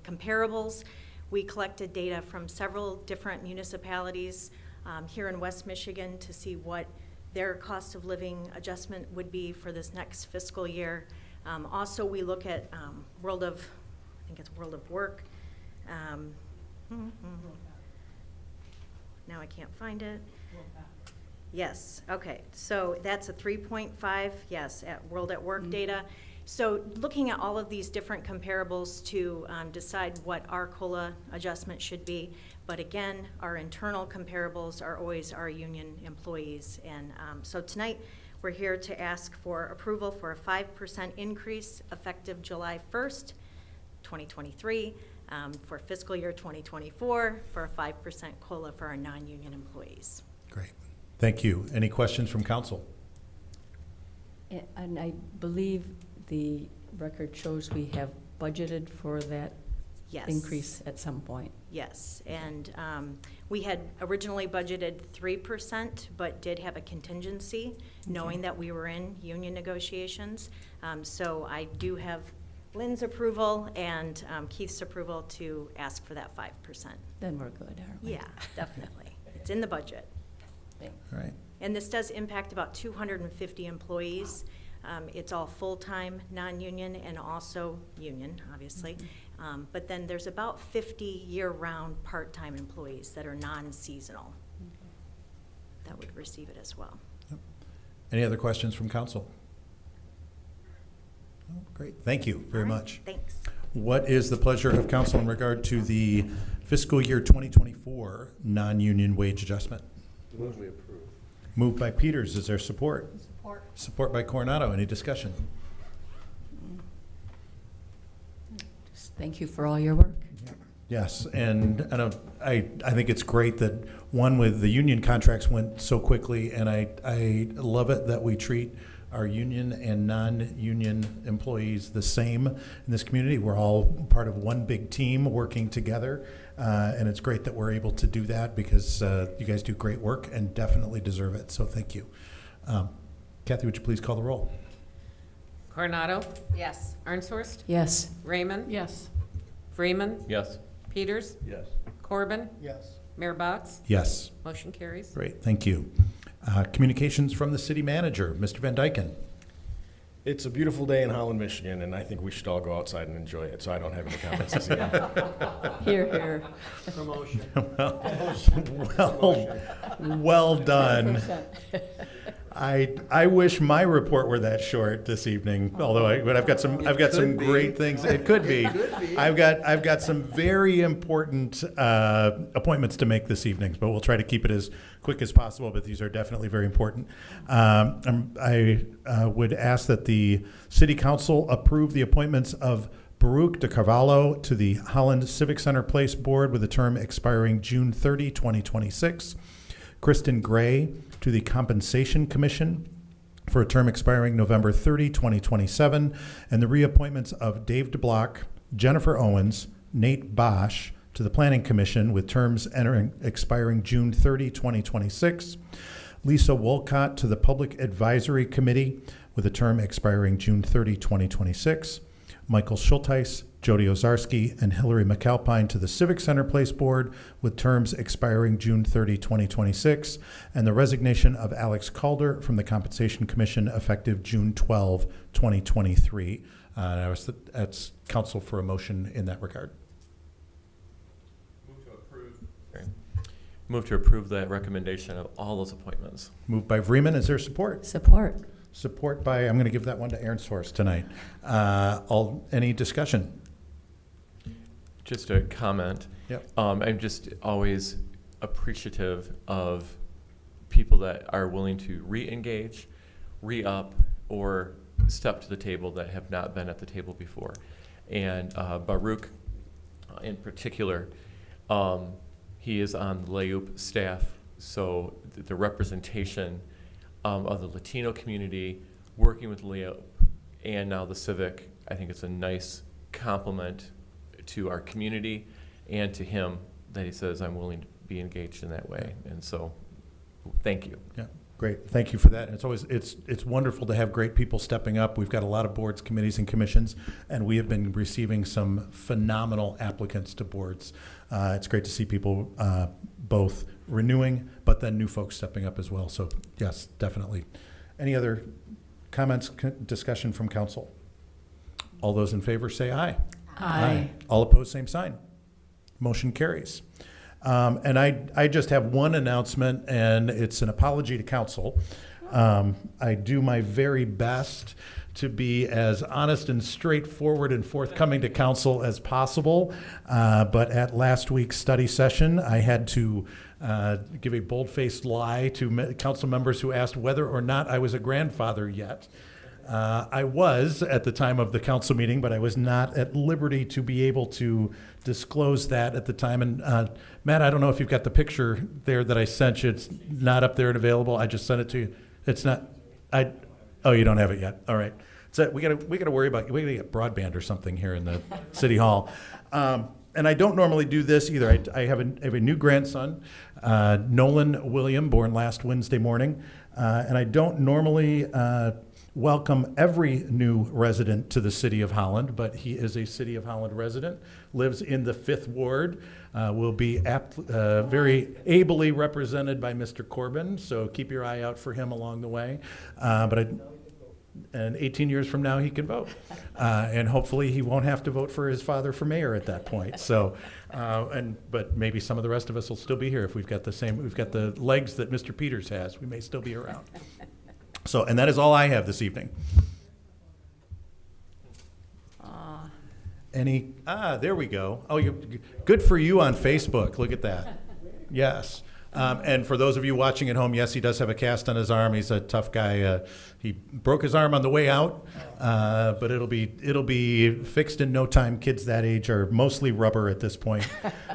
comparables. We collected data from several different municipalities here in West Michigan to see what their cost of living adjustment would be for this next fiscal year. Also, we look at World of Work. Now I can't find it. Yes, okay, so that's a 3.5, yes, at World at Work data. So looking at all of these different comparables to decide what our COLA adjustment should be. But again, our internal comparables are always our union employees. And so tonight, we're here to ask for approval for a 5% increase effective July 1st, 2023, for fiscal year 2024, for a 5% COLA for our non-union employees. Great. Thank you. Any questions from council? And I believe the record shows we have budgeted for that Yes. increase at some point. Yes, and we had originally budgeted 3%, but did have a contingency, knowing that we were in union negotiations. So I do have Lynn's approval and Keith's approval to ask for that 5%. Then we're good, aren't we? Yeah, definitely. It's in the budget. Thanks. All right. And this does impact about 250 employees. It's all full-time, non-union, and also union, obviously. But then there's about 50 year-round part-time employees that are non-seasonal that would receive it as well. Yep. Any other questions from council? Oh, great. Thank you very much. Thanks. What is the pleasure of council in regard to the fiscal year 2024 non-union wage adjustment? Move we approve. Moved by Peters. Is there support? Support. Support by Coronado. Any discussion? Just thank you for all your work. Yes, and I think it's great that one with the union contracts went so quickly, and I love it that we treat our union and non-union employees the same in this community. We're all part of one big team working together, and it's great that we're able to do that because you guys do great work and definitely deserve it, so thank you. Kathy, would you please call the roll? Coronado? Yes. Arnshorst? Yes. Raymond? Yes. Freeman? Yes. Peters? Yes. Corbin? Yes. Mayor Box? Yes. Motion carries. Great, thank you. Communications from the city manager, Mr. Van Dyken. It's a beautiful day in Holland, Michigan, and I think we should all go outside and enjoy it, so I don't have any comments this evening. Here, here. Promotion. Well done. I wish my report were that short this evening. Although I've got some great things. It could be. I've got some very important appointments to make this evening, but we'll try to keep it as quick as possible. But these are definitely very important. I would ask that the City Council approve the appointments of Baruch de Carvalho to the Holland Civic Center Place Board with a term expiring June 30, 2026. Kristen Gray to the Compensation Commission for a term expiring November 30, 2027, and the reappointments of Dave DeBlock, Jennifer Owens, Nate Bosch to the Planning Commission with terms expiring June 30, 2026, Lisa Wolcott to the Public Advisory Committee with a term expiring June 30, 2026, Michael Schulteis, Jody Ozarski, and Hillary McAlpine to the Civic Center Place Board with terms expiring June 30, 2026, and the resignation of Alex Calder from the Compensation Commission effective June 12, 2023. That's council for a motion in that regard. Move to approve that recommendation of all those appointments. Moved by Vreeman. Is there support? Support. Support by, I'm going to give that one to Aaron Source tonight. Any discussion? Just a comment. Yep. I'm just always appreciative of people that are willing to re-engage, re-up, or step to the table that have not been at the table before. And Baruch, in particular, he is on the LAUP staff, so the representation of the Latino community, working with LAUP and now the Civic, I think it's a nice compliment to our community and to him that he says, I'm willing to be engaged in that way. And so, thank you. Yeah, great. Thank you for that. It's always, it's wonderful to have great people stepping up. We've got a lot of boards, committees, and commissions, and we have been receiving some phenomenal applicants to boards. It's great to see people both renewing, but then new folks stepping up as well. So yes, definitely. Any other comments, discussion from council? All those in favor say aye. Aye. All opposed, same sign. Motion carries. And I just have one announcement, and it's an apology to council. I do my very best to be as honest and straightforward and forthcoming to council as possible. But at last week's study session, I had to give a bold-faced lie to council members who asked whether or not I was a grandfather yet. I was at the time of the council meeting, but I was not at liberty to be able to disclose that at the time. And Matt, I don't know if you've got the picture there that I sent you. It's not up there and available. I just sent it to you. It's not. Oh, you don't have it yet. All right. So we gotta worry about. We gotta get broadband or something here in the city hall. And I don't normally do this either. I have a new grandson, Nolan William, born last Wednesday morning, and I don't normally welcome every new resident to the City of Holland, but he is a City of Holland resident, lives in the 5th Ward, will be very ably represented by Mr. Corbin, so keep your eye out for him along the way. And 18 years from now, he can vote. And hopefully he won't have to vote for his father for mayor at that point. So, but maybe some of the rest of us will still be here if we've got the legs that Mr. Peters has. We may still be around. So, and that is all I have this evening. There we go. Oh, good for you on Facebook. Look at that. Yes. And for those of you watching at home, yes, he does have a cast on his arm. He's a tough guy. He broke his arm on the way out, but it'll be fixed in no time. Kids that age are mostly rubber at this point.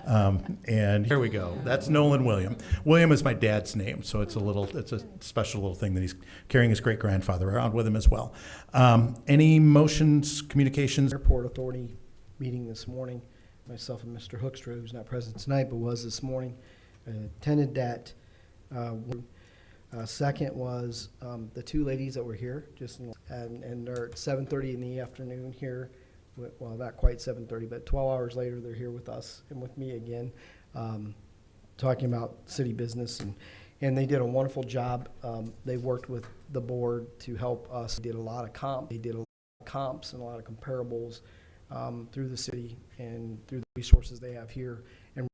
And here we go. That's Nolan William. William is my dad's name, so it's a special little thing that he's carrying his great grandfather around with him as well. Any motions, communications? Airport Authority meeting this morning. Myself and Mr. Hoekstra, who's not present tonight but was this morning, attended that. Second was the two ladies that were here, and they're at 7:30 in the afternoon here. Well, not quite 7:30, but 12 hours later, they're here with us and with me again, talking about city business, and they did a wonderful job. They worked with the board to help us. They did a lot of comps and a lot of comparables through the city and through the resources they have here. And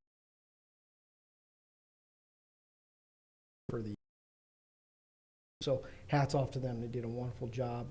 so hats off to them. They did a wonderful job.